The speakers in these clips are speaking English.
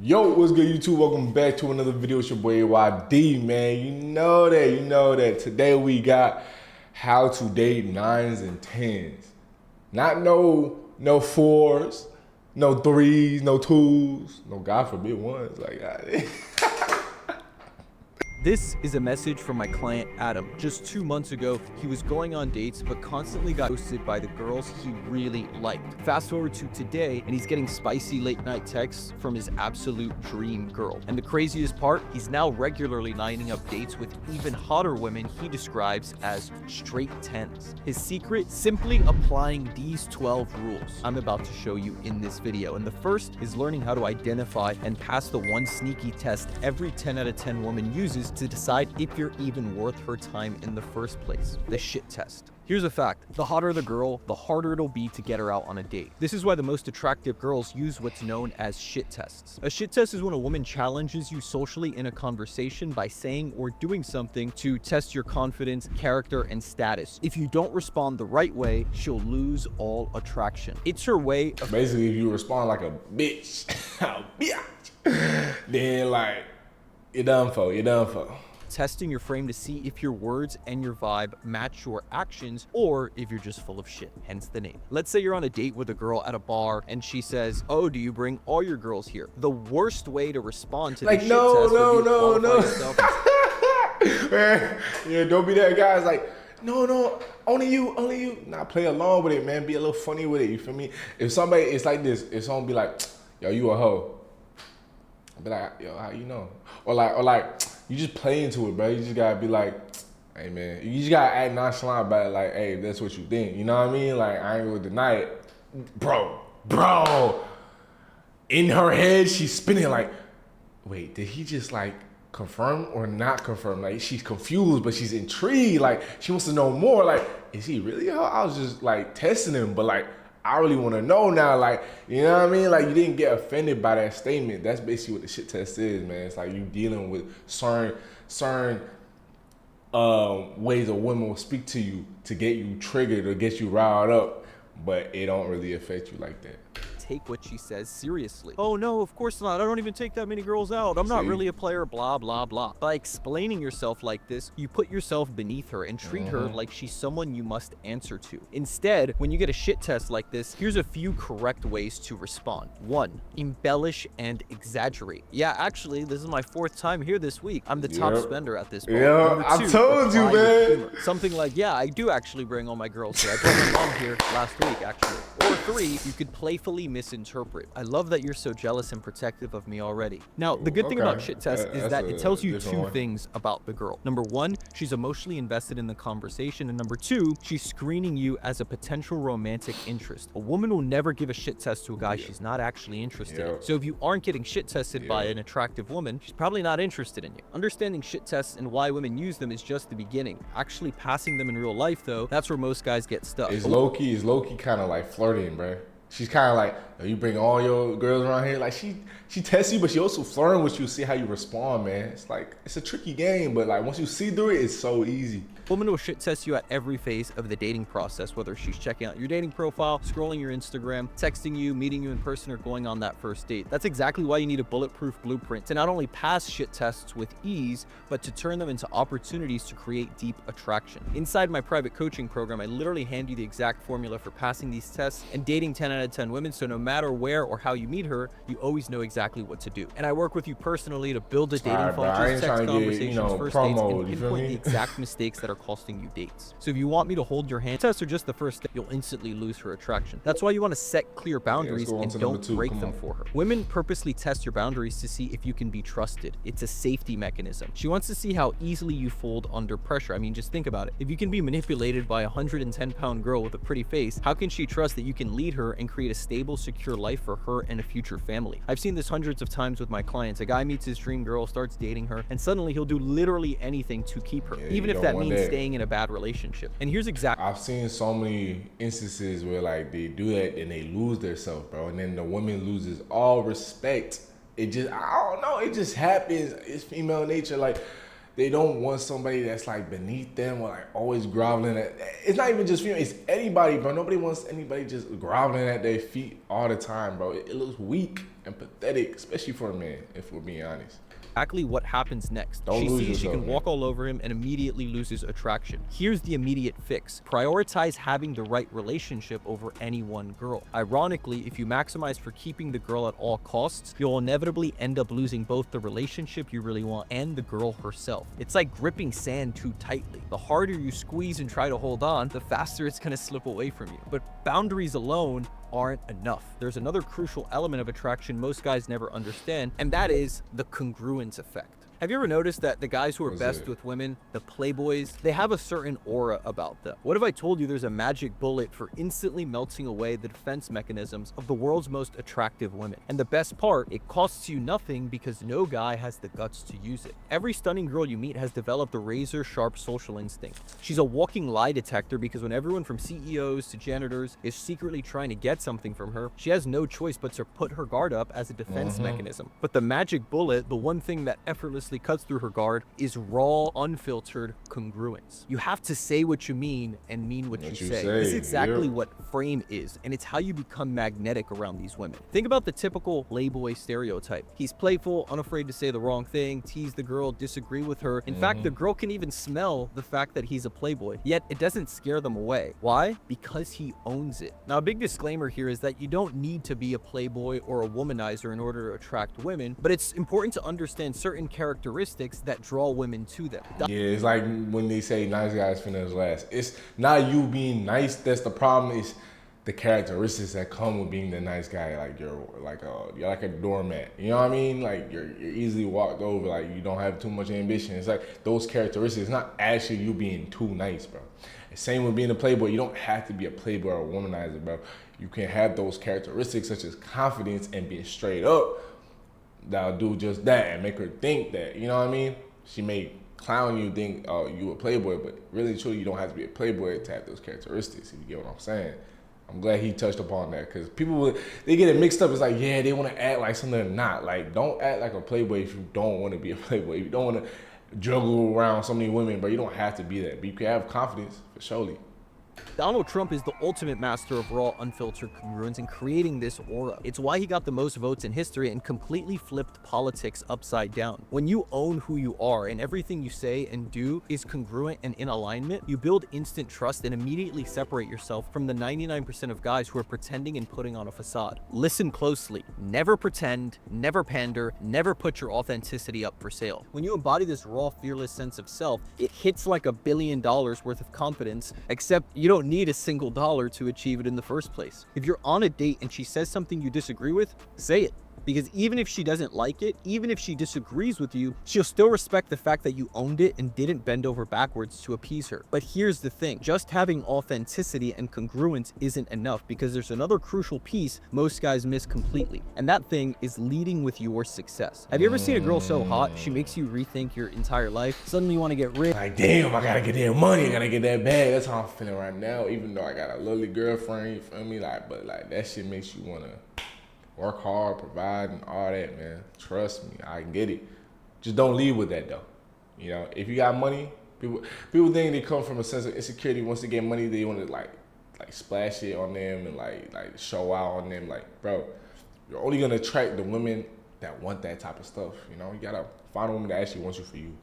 Yo, what's good, YouTube? Welcome back to another video. It's your boy YD, man. You know that. Today we got how to date 9s and 10s. Not no 4s, no 3s, no 2s, no God forbid 1s. Like, This is a message from my client Adam. Just 2 months ago, he was going on dates but constantly got ghosted by the girls he really liked. Fast forward to today and he's getting spicy late night texts from his absolute dream girl. And the craziest part, he's now regularly lining up dates with even hotter women he describes as straight 10s. His secret? Simply applying these 12 rules I'm about to show you in this video. And the first is learning how to identify and pass the one sneaky test every 10 out of 10 woman uses to decide if you're even worth her time in the first place, the shit test. Here's a fact, the hotter the girl, the harder it'll be to get her out on a date. This is why the most attractive girls use what's known as shit tests. A shit test is when a woman challenges you socially in a conversation by saying or doing something to test your confidence, character, and status. If you don't respond the right way, she'll lose all attraction. It's her way of— basically, if you respond like a bitch, then like, you're done for. testing your frame to see if your words and your vibe match your actions or if you're just full of shit, hence the name. Let's say you're on a date with a girl at a bar and she says, "Oh, do you bring all your girls here?" The worst way to respond to the shit test would be to qualify yourself as— Man, yeah, don't be that guy. It's like, no, only you. Nah, play along with it, man. Be a little funny with it, you feel me? If somebody, it's like this, if someone be like, "Yo, you a hoe," I'll be like, "Yo, how you know?" Or like, you just play into it, bro. You just gotta be like, "Hey, man," you just gotta act nonchalant about it, like, "Hey, that's what you think." You know what I mean? Like, I ain't gonna deny it. Bro. In her head, she's spinning like, wait, did he just like confirm or not confirm? Like, she's confused, but she's intrigued. Like, she wants to know more. Like, is he really her? I was just like testing him, but like, I really want to know now. Like, you know what I mean? Like, you didn't get offended by that statement. That's basically what the shit test is, man. It's like you dealing with certain ways a woman will speak to you to get you triggered or get you riled up, but it don't really affect you like that. Take what she says seriously. "Oh no, of course not. I don't even take that many girls out. I'm not really a player, blah, blah, blah." By explaining yourself like this, you put yourself beneath her and treat her like she's someone you must answer to. Instead, when you get a shit test like this, here's a few correct ways to respond. 1. Embellish and exaggerate. "Yeah, actually, this is my 4th time here this week. I'm the top spender at this bar." Yeah, I told you, man. Something like, "Yeah, I do actually bring all my girls here. I brought my mom here last week, actually." Or 3, you could playfully misinterpret. "I love that you're so jealous and protective of me already." Now, the good thing about shit tests is that it tells you 2 things about the girl. Number 1, she's emotionally invested in the conversation. And number 2, she's screening you as a potential romantic interest. A woman will never give a shit test to a guy she's not actually interested in. So if you aren't getting shit tested by an attractive woman, she's probably not interested in you. Understanding shit tests and why women use them is just the beginning. Actually passing them in real life, though, that's where most guys get stuck. It's low-key kind of like flirting, bro. She's kind of like, "Oh, you bring all your girls around here." Like, she tests you, but she also flirting with you, see how you respond, man. It's like, it's a tricky game, but like, once you see through it, it's so easy. Women will shit test you at every phase of the dating process, whether she's checking out your dating profile, scrolling your Instagram, texting you, meeting you in person, or going on that first date. That's exactly why you need a bulletproof blueprint to not only pass shit tests with ease, but to turn them into opportunities to create deep attraction. Inside my private coaching program, I literally hand you the exact formula for passing these tests and dating 10 out of 10 women, so no matter where or how you meet her, you always know exactly what to do. And I work with you personally to build a dating funnel, just text conversations, first dates, and pinpoint the exact mistakes that are costing you dates. So if you want me to hold your hand, tests are just the first step. You'll instantly lose her attraction. That's why you want to set clear boundaries and don't break them for her. Women purposely test your boundaries to see if you can be trusted. It's a safety mechanism. She wants to see how easily you fold under pressure. I mean, just think about it. If you can be manipulated by a 110-pound girl with a pretty face, how can she trust that you can lead her and create a stable, secure life for her and a future family? I've seen this hundreds of times with my clients. A guy meets his dream girl, starts dating her, and suddenly he'll do literally anything to keep her, even if that means staying in a bad relationship. And here's exactly— I've seen so many instances where like they do that and they lose themselves, bro, and then the woman loses all respect. It just, I don't know, it just happens. It's female nature. Like, they don't want somebody that's like beneath them or like always groveling at. It's not even just female, it's anybody, bro. Nobody wants anybody just groveling at their feet all the time, bro. It looks weak. empathetic, especially for a man, if we're being honest. Exactly what happens next. Don't She lose sees she yourself, can man. walk all over him and immediately loses attraction. Here's the immediate fix. Prioritize having the right relationship over any one girl. Ironically, if you maximize for keeping the girl at all costs, you'll inevitably end up losing both the relationship you really want and the girl herself. It's like gripping sand too tightly. The harder you squeeze and try to hold on, the faster it's gonna slip away from you. But boundaries alone aren't enough. There's another crucial element of attraction most guys never understand, and that is the congruence effect. Have you ever noticed that the guys who are best with women, the playboys, they have a certain aura about them? What if I told you there's a magic bullet for instantly melting away the defense mechanisms of the world's most attractive women? And the best part, it costs you nothing because no guy has the guts to use it. Every stunning girl you meet has developed a razor-sharp social instinct. She's a walking lie detector because when everyone from CEOs to janitors is secretly trying to get something from her, she has no choice but to put her guard up as a defense mechanism. But the magic bullet, the one thing that effortlessly cuts through her guard, is raw, unfiltered congruence. You have to say what you mean and mean what you say. This is exactly what frame is, and it's how you become magnetic around these women. Think about the typical playboy stereotype. He's playful, unafraid to say the wrong thing, tease the girl, disagree with her. In fact, the girl can even smell the fact that he's a playboy, yet it doesn't scare them away. Why? Because he owns it. Now, a big disclaimer here is that you don't need to be a playboy or a womanizer in order to attract women, but it's important to understand certain characteristics that draw women to them. Yeah, it's like when they say nice guys finish last. It's not you being nice that's the problem. It's the characteristics that come with being the nice guy. Like you're like a doormat. You know what I mean? Like you're easily walked over. Like you don't have too much ambition. It's like those characteristics. It's not actually you being too nice, bro. And same with being a playboy. You don't have to be a playboy or a womanizer, bro. You can have those characteristics such as confidence and being straight up. That'll do just that and make her think that, you know what I mean? She may clown you, think, oh, you a playboy, but really, truly, you don't have to be a playboy to have those characteristics, if you get what I'm saying. I'm glad he touched upon that, because people, they get it mixed up. It's like, yeah, they want to act like something they're not. Like, don't act like a playboy if you don't want to be a playboy. If you don't want to juggle around so many women, but you don't have to be that. But you can have confidence, for surely. Donald Trump is the ultimate master of raw, unfiltered congruence in creating this aura. It's why he got the most votes in history and completely flipped politics upside down. When you own who you are and everything you say and do is congruent and in alignment, you build instant trust and immediately separate yourself from the 99% of guys who are pretending and putting on a facade. Listen closely. Never pretend, never pander, never put your authenticity up for sale. When you embody this raw, fearless sense of self, it hits like $1 billion worth of confidence, except you don't need a single dollar to achieve it in the first place. If you're on a date and she says something you disagree with, say it. Because even if she doesn't like it, even if she disagrees with you, she'll still respect the fact that you owned it and didn't bend over backwards to appease her. But here's the thing, just having authenticity and congruence isn't enough, because there's another crucial piece most guys miss completely, and that thing is leading with your success. Have you ever seen a girl so hot, she makes you rethink your entire life? Suddenly you want to get rich. Like, damn, I gotta get that money, I gotta get that bag. That's how I'm feeling right now, even though I got a lovely girlfriend, you feel me? Like, but like, that shit makes you wanna work hard, provide, and all that, man. Trust me, I get it. Just don't leave with that, though. You know, if you got money, people think they come from a sense of insecurity. Once they get money, they want to like splash it on them and like show out on them. Like, bro, you're only gonna attract the women that want that type of stuff. You know, you gotta find a woman that actually wants you for you.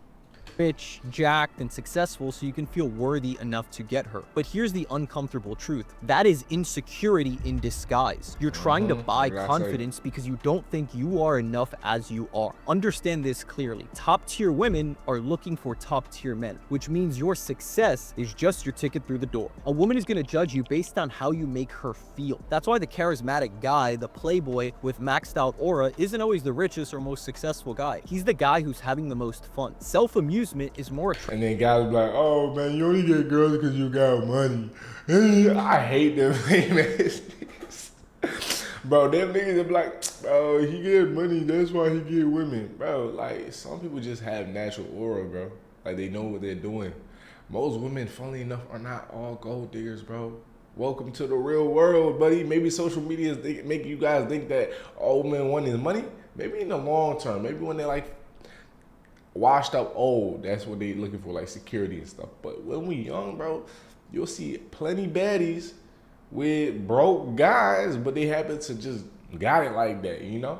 Rich, jacked, and successful so you can feel worthy enough to get her. But here's the uncomfortable truth. That is insecurity in disguise. You're trying to buy confidence because you don't think you are enough as you are. Understand this clearly. Top-tier women are looking for top-tier men, which means your success is just your ticket through the door. A woman is going to judge you based on how you make her feel. That's why the charismatic guy, the playboy with maxed out aura, isn't always the richest or most successful guy. He's the guy who's having the most fun. Self-amusement is more attractive. And then guys be like, oh man, you only get girls because you got money. I hate them famous niggas. Bro, them niggas be like, bro, he get money, that's why he get women. Bro, like, some people just have natural aura, bro. Like, they know what they're doing. Most women, funnily enough, are not all gold diggers, bro. Welcome to the real world, buddy. Maybe social media make you guys think that all women want is money. Maybe in the long term, maybe when they're like washed up old, that's what they looking for, like security and stuff. But when we young, bro, you'll see plenty baddies with broke guys, but they happen to just got it like that, you know?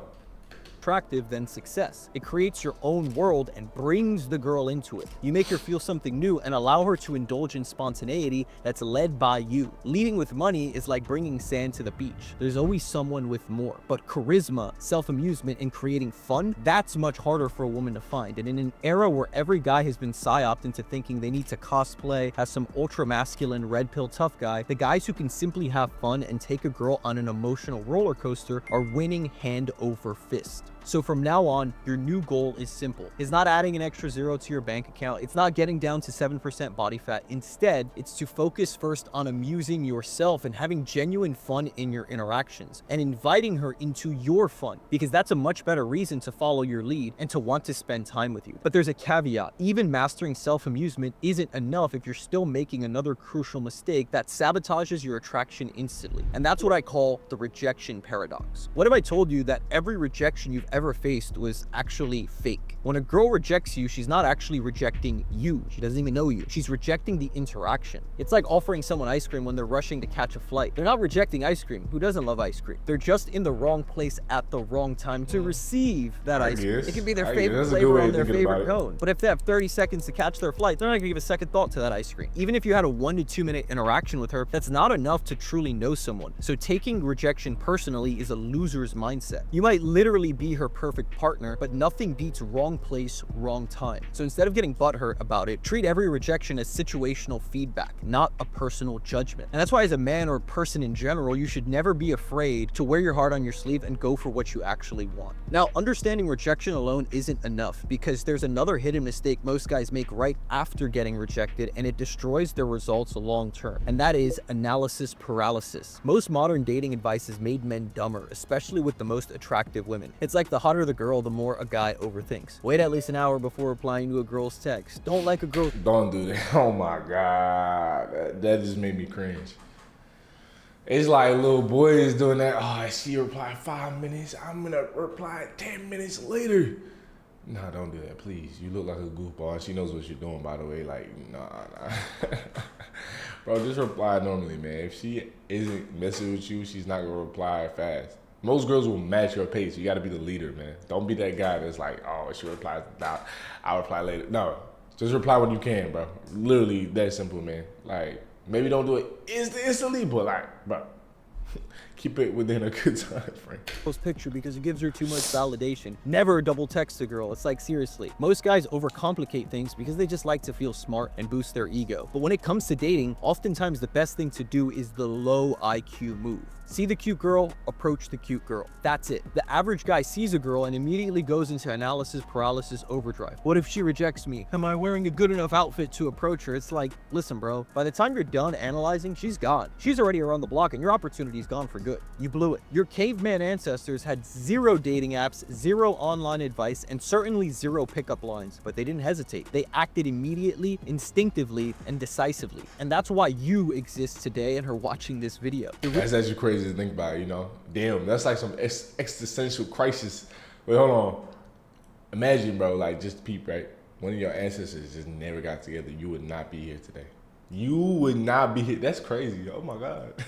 attractive, then success. It creates your own world and brings the girl into it. You make her feel something new and allow her to indulge in spontaneity that's led by you. Leading with money is like bringing sand to the beach. There's always someone with more. But charisma, self-amusement, and creating fun, that's much harder for a woman to find. And in an era where every guy has been psyoped into thinking they need to cosplay as some ultra-masculine red pill tough guy, the guys who can simply have fun and take a girl on an emotional roller coaster are winning hand over fist. So from now on, your new goal is simple. It's not adding an extra zero to your bank account. It's not getting down to 7% body fat. Instead, it's to focus first on amusing yourself and having genuine fun in your interactions and inviting her into your fun, because that's a much better reason to follow your lead and to want to spend time with you. But there's a caveat. Even mastering self-amusement isn't enough if you're still making another crucial mistake that sabotages your attraction instantly. And that's what I call the rejection paradox. What if I told you that every rejection you've ever faced was actually fake? When a girl rejects you, she's not actually rejecting you. She doesn't even know you. She's rejecting the interaction. It's like offering someone ice cream when they're rushing to catch a flight. They're not rejecting ice cream. Who doesn't love ice cream? They're just in the wrong place at the wrong time to receive that ice cream. It can be their favorite flavor on their favorite cone. But if they have 30 seconds to catch their flight, they're not gonna give a second thought to that ice cream. Even if you had a 1 to 2 minute interaction with her, that's not enough to truly know someone. So taking rejection personally is a loser's mindset. You might literally be her perfect partner, but nothing beats wrong place, wrong time. So instead of getting butthurt about it, treat every rejection as situational feedback, not a personal judgment. And that's why as a man or person in general, you should never be afraid to wear your heart on your sleeve and go for what you actually want. Now, understanding rejection alone isn't enough, because there's another hidden mistake most guys make right after getting rejected, and it destroys their results long term. And that is analysis paralysis. Most modern dating advice has made men dumber, especially with the most attractive women. It's like the hotter the girl, the more a guy overthinks. Wait at least an hour before replying to a girl's text. Don't like a girl. Don't do that. Oh my God. That just made me cringe. It's like little boys doing that. Oh, she replied 5 minutes. I'm gonna reply 10 minutes later. Nah, don't do that, please. You look like a goofball. She knows what you're doing, by the way. Like, nah. Bro, just reply normally, man. If she isn't messing with you, she's not gonna reply fast. Most girls will match your pace. You gotta be the leader, man. Don't be that guy that's like, oh, she replies now, I'll reply later. No, just reply when you can, bro. Literally that simple, man. Like, maybe don't do it instantly, but like, bro, keep it within a good time frame. Post picture because it gives her too much validation. Never double text a girl. It's like, seriously. Most guys overcomplicate things because they just like to feel smart and boost their ego. But when it comes to dating, oftentimes the best thing to do is the low IQ move. See the cute girl, approach the cute girl. That's it. The average guy sees a girl and immediately goes into analysis paralysis overdrive. What if she rejects me? Am I wearing a good enough outfit to approach her? It's like, listen, bro, by the time you're done analyzing, she's gone. She's already around the block and your opportunity's gone for good. You blew it. Your caveman ancestors had 0 dating apps, 0 online advice, and certainly 0 pickup lines, but they didn't hesitate. They acted immediately, instinctively, and decisively. And that's why you exist today and are watching this video. That's actually crazy to think about, you know? Damn, that's like some existential crisis. Wait, hold on. Imagine, bro, like, just peep, right? One of your ancestors just never got together. You would not be here today. You would not be here. That's crazy. Oh my God.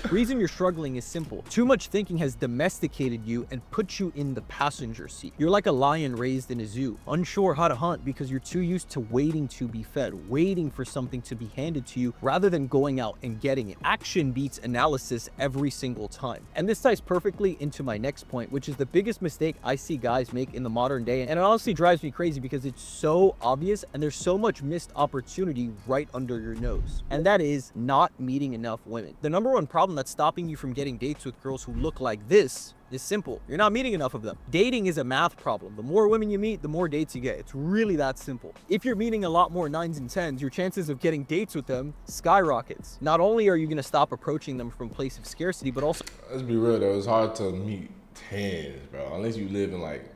The reason you're struggling is simple. Too much thinking has domesticated you and put you in the passenger seat. You're like a lion raised in a zoo, unsure how to hunt because you're too used to waiting to be fed, waiting for something to be handed to you rather than going out and getting it. Action beats analysis every single time. And this ties perfectly into my next point, which is the biggest mistake I see guys make in the modern day. And it honestly drives me crazy because it's so obvious and there's so much missed opportunity right under your nose. And that is not meeting enough women. The number one problem that's stopping you from getting dates with girls who look like this is simple. You're not meeting enough of them. Dating is a math problem. The more women you meet, the more dates you get. It's really that simple. If you're meeting a lot more 9s and 10s, your chances of getting dates with them skyrockets. Not only are you going to stop approaching them from a place of scarcity, but also... Let's be real though, it's hard to meet 10s, bro. Unless you live in like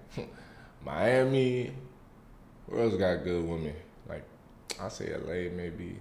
Miami. Where else got good women? Like, I say LA maybe.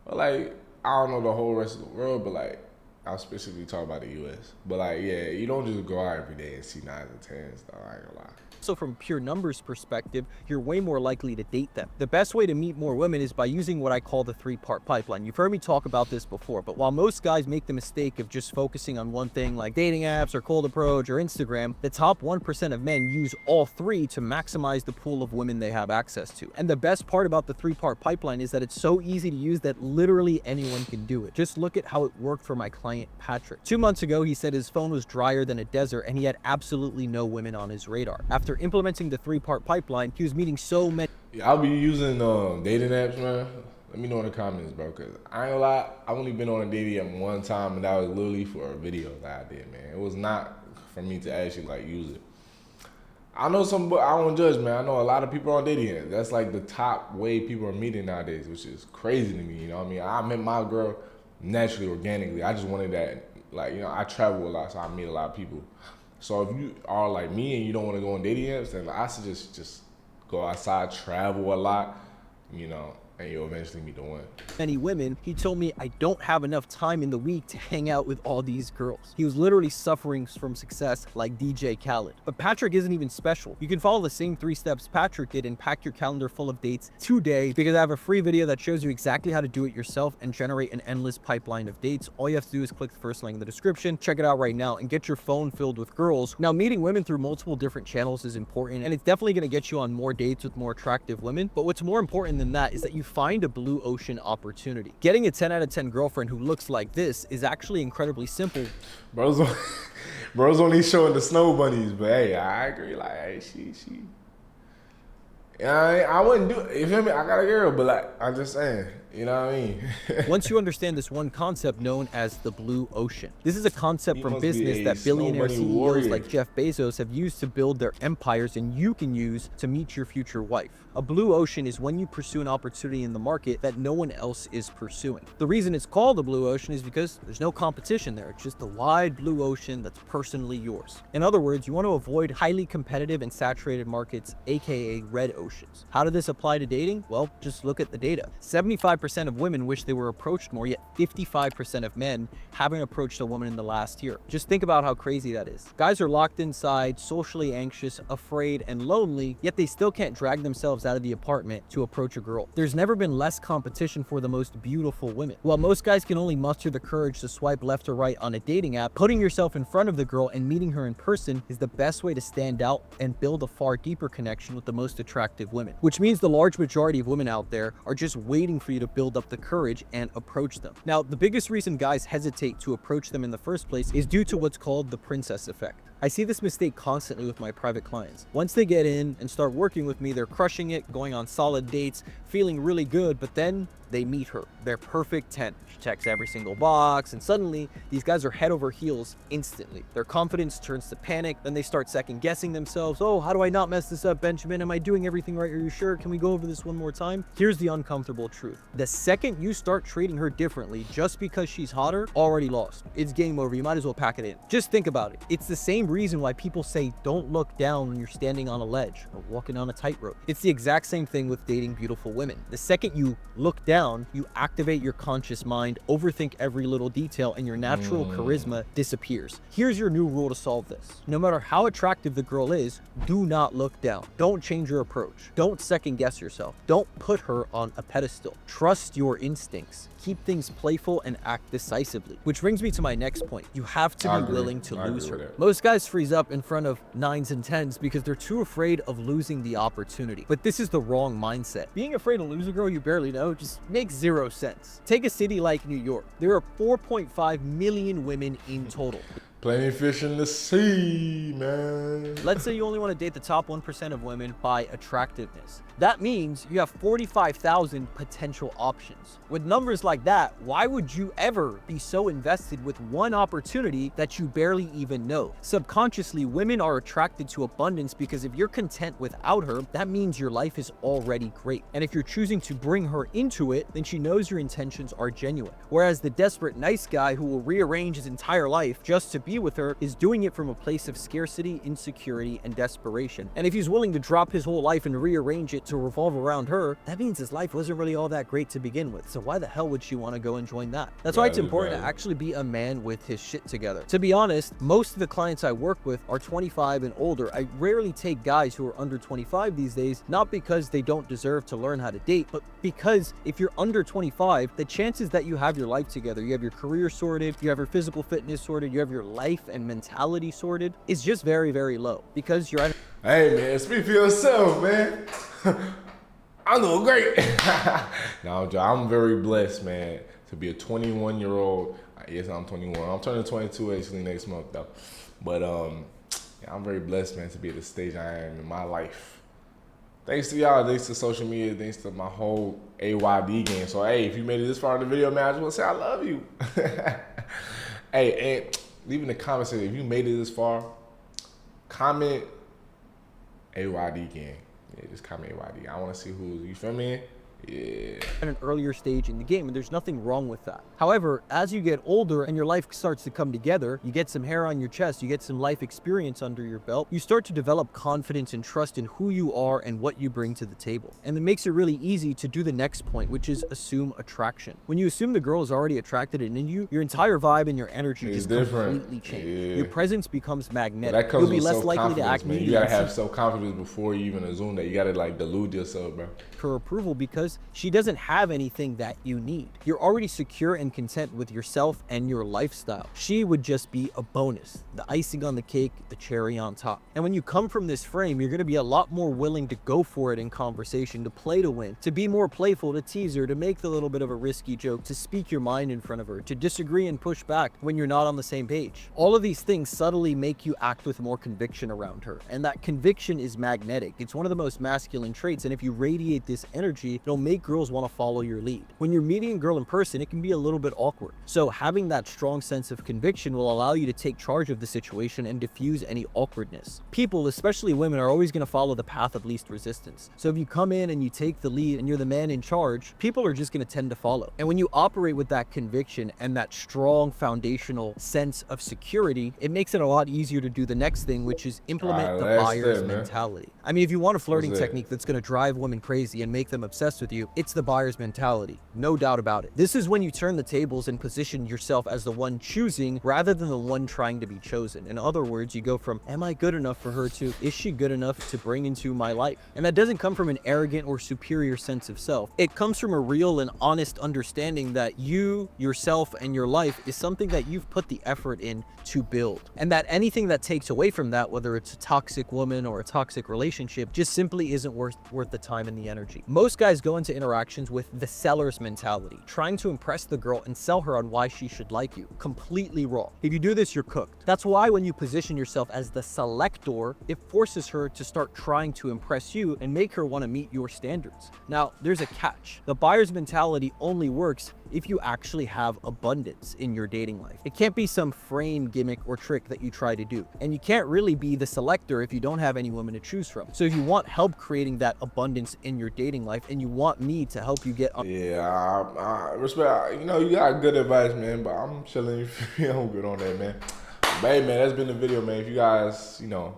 But like, I don't know the whole rest of the world, but like, I'll specifically talk about the U.S. But like, yeah, you don't just go out every day and see 9s and 10s, though. I ain't gonna lie. So from pure numbers perspective, you're way more likely to date them. The best way to meet more women is by using what I call the 3-part pipeline. You've heard me talk about this before, but while most guys make the mistake of just focusing on one thing like dating apps or cold approach or Instagram, the top 1% of men use all 3 to maximize the pool of women they have access to. And the best part about the 3-part pipeline is that it's so easy to use that literally anyone can do it. Just look at how it worked for my client, Patrick. 2 months ago, he said his phone was drier than a desert and he had absolutely no women on his radar. After implementing the 3-part pipeline, he was meeting so many. Yeah, I'll be using dating apps, man. Let me know in the comments, bro, because I ain't gonna lie, I've only been on a dating app one time, and that was literally for a video that I did, man. It was not for me to actually, like, use it. I know some, I won't judge, man. I know a lot of people on dating apps. That's, like, the top way people are meeting nowadays, which is crazy to me, you know what I mean? I met my girl naturally, organically. I just wanted that, like, you know, I travel a lot, so I meet a lot of people. So if you are like me and you don't want to go on dating apps, then I suggest just go outside, travel a lot, you know, and you'll eventually meet the one. Many women, he told me I don't have enough time in the week to hang out with all these girls. He was literally suffering from success like DJ Khaled. But Patrick isn't even special. You can follow the same 3 steps Patrick did and pack your calendar full of dates today, because I have a free video that shows you exactly how to do it yourself and generate an endless pipeline of dates. All you have to do is click the first link in the description, check it out right now, and get your phone filled with girls. Now, meeting women through multiple different channels is important, and it's definitely going to get you on more dates with more attractive women. But what's more important than that is that you find a blue ocean opportunity. Getting a 10 out of 10 girlfriend who looks like this is actually incredibly simple. Bro's only showing the snow bunnies, but hey, I agree. Like, hey, she. I wouldn't do it. You feel me? I got a girl, but like, I'm just saying, you know what I mean? Once you understand this one concept known as the blue ocean, this is a concept from business that billionaire CEOs like Jeff Bezos have used to build their empires, and you can use to meet your future wife. A blue ocean is when you pursue an opportunity in the market that no one else is pursuing. The reason it's called a blue ocean is because there's no competition there. It's just a wide blue ocean that's personally yours. In other words, you want to avoid highly competitive and saturated markets, aka red oceans. How did this apply to dating? Well, just look at the data. 75% of women wish they were approached more, yet 55% of men haven't approached a woman in the last year. Just think about how crazy that is. Guys are locked inside, socially anxious, afraid, and lonely, yet they still can't drag themselves out of the apartment to approach a girl. There's never been less competition for the most beautiful women. While most guys can only muster the courage to swipe left or right on a dating app, putting yourself in front of the girl and meeting her in person is the best way to stand out and build a far deeper connection with the most attractive women. Which means the large majority of women out there are just waiting for you to build up the courage and approach them. Now, the biggest reason guys hesitate to approach them in the first place is due to what's called the princess effect. I see this mistake constantly with my private clients. Once they get in and start working with me, they're crushing it, going on solid dates, feeling really good, but then they meet her. They're perfect 10. She checks every single box, and suddenly these guys are head over heels instantly. Their confidence turns to panic, then they start second guessing themselves. Oh, how do I not mess this up, Benjamin? Am I doing everything right? Are you sure? Can we go over this one more time? Here's the uncomfortable truth. The second you start treating her differently just because she's hotter, already lost. It's game over. You might as well pack it in. Just think about it. It's the same reason why people say don't look down when you're standing on a ledge or walking on a tightrope. It's the exact same thing with dating beautiful women. The second you look down, you activate your conscious mind, overthink every little detail, and your natural charisma disappears. Here's your new rule to solve this. No matter how attractive the girl is, do not look down. Don't change your approach. Don't second guess yourself. Don't put her on a pedestal. Trust your instincts. Keep things playful and act decisively. Which brings me to my next point. You have to be willing to lose her. Most guys freeze up in front of 9s and 10s because they're too afraid of losing the opportunity. But this is the wrong mindset. Being afraid to lose a girl you barely know just makes zero sense. Take a city like New York. There are 4.5 million women in total. Plenty of fish in the sea, man. Let's say you only want to date the top 1% of women by attractiveness. That means you have 45,000 potential options. With numbers like that, why would you ever be so invested with one opportunity that you barely even know? Subconsciously, women are attracted to abundance because if you're content without her, that means your life is already great. And if you're choosing to bring her into it, then she knows your intentions are genuine. Whereas the desperate nice guy who will rearrange his entire life just to be be with her is doing it from a place of scarcity, insecurity, and desperation. And if he's willing to drop his whole life and rearrange it to revolve around her, that means his life wasn't really all that great to begin with. So why the hell would she want to go and join that? That's why it's important to actually be a man with his shit together. To be honest, most of the clients I work with are 25 and older. I rarely take guys who are under 25 these days, not because they don't deserve to learn how to date, but because if you're under 25, the chances that you have your life together, you have your career sorted, you have your physical fitness sorted, you have your life and mentality sorted, is just very, very low because you're at. Hey man, speak for yourself, man. I'm doing great. No, I'm very blessed, man, to be a 21-year-old. Yes, I'm 21. I'm turning 22 actually next month though. But yeah, I'm very blessed, man, to be at the stage I am in my life. Thanks to y'all, thanks to social media, thanks to my whole AYD game. So hey, if you made it this far in the video, man, I just want to say I love you. Hey, and leave in the comments if you made it this far. Comment AYD game. Yeah, just comment AYD. I want to see who, you feel me? Yeah. At an earlier stage in the game, and there's nothing wrong with that. However, as you get older and your life starts to come together, you get some hair on your chest, you get some life experience under your belt, you start to develop confidence and trust in who you are and what you bring to the table. And it makes it really easy to do the next point, which is assume attraction. When you assume the girl is already attracted in you, your entire vibe and your energy just completely change. Yeah. Your presence becomes magnetic. You'll be less likely to act needy. You gotta have self-confidence before you even assume that. You gotta like delude yourself, bro. Her approval because she doesn't have anything that you need. You're already secure and content with yourself and your lifestyle. She would just be a bonus, the icing on the cake, the cherry on top. And when you come from this frame, you're going to be a lot more willing to go for it in conversation, to play to win, to be more playful, to tease her, to make the little bit of a risky joke, to speak your mind in front of her, to disagree and push back when you're not on the same page. All of these things subtly make you act with more conviction around her. And that conviction is magnetic. It's one of the most masculine traits. And if you radiate this energy, it'll make girls want to follow your lead. When you're meeting a girl in person, it can be a little bit awkward. So having that strong sense of conviction will allow you to take charge of the situation and diffuse any awkwardness. People, especially women, are always going to follow the path of least resistance. So if you come in and you take the lead and you're the man in charge, people are just going to tend to follow. And when you operate with that conviction and that strong foundational sense of security, it makes it a lot easier to do the next thing, which is implement the buyer's mentality. I mean, if you want a flirting technique that's going to drive women crazy and make them obsessed with you, it's the buyer's mentality. No doubt about it. This is when you turn the tables and position yourself as the one choosing rather than the one trying to be chosen. In other words, you go from, am I good enough for her, to, is she good enough to bring into my life? And that doesn't come from an arrogant or superior sense of self. It comes from a real and honest understanding that you, yourself, and your life is something that you've put the effort in to build. And that anything that takes away from that, whether it's a toxic woman or a toxic relationship, just simply isn't worth the time and the energy. Most guys go into interactions with the seller's mentality, trying to impress the girl and sell her on why she should like you. Completely wrong. If you do this, you're cooked. That's why when you position yourself as the selector, it forces her to start trying to impress you and make her want to meet your standards. Now, there's a catch. The buyer's mentality only works if you actually have abundance in your dating life. It can't be some frame, gimmick, or trick that you try to do. And you can't really be the selector if you don't have any women to choose from. So if you want help creating that abundance in your dating life and you want me to help you get I respect, you know, you got good advice, man, but I'm chilling. I'm good on that, man. But hey, man, that's been the video, man. If you guys, you know,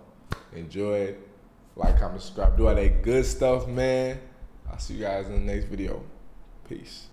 enjoyed, like, comment, subscribe, do all that good stuff, man. I'll see you guys in the next video. Peace.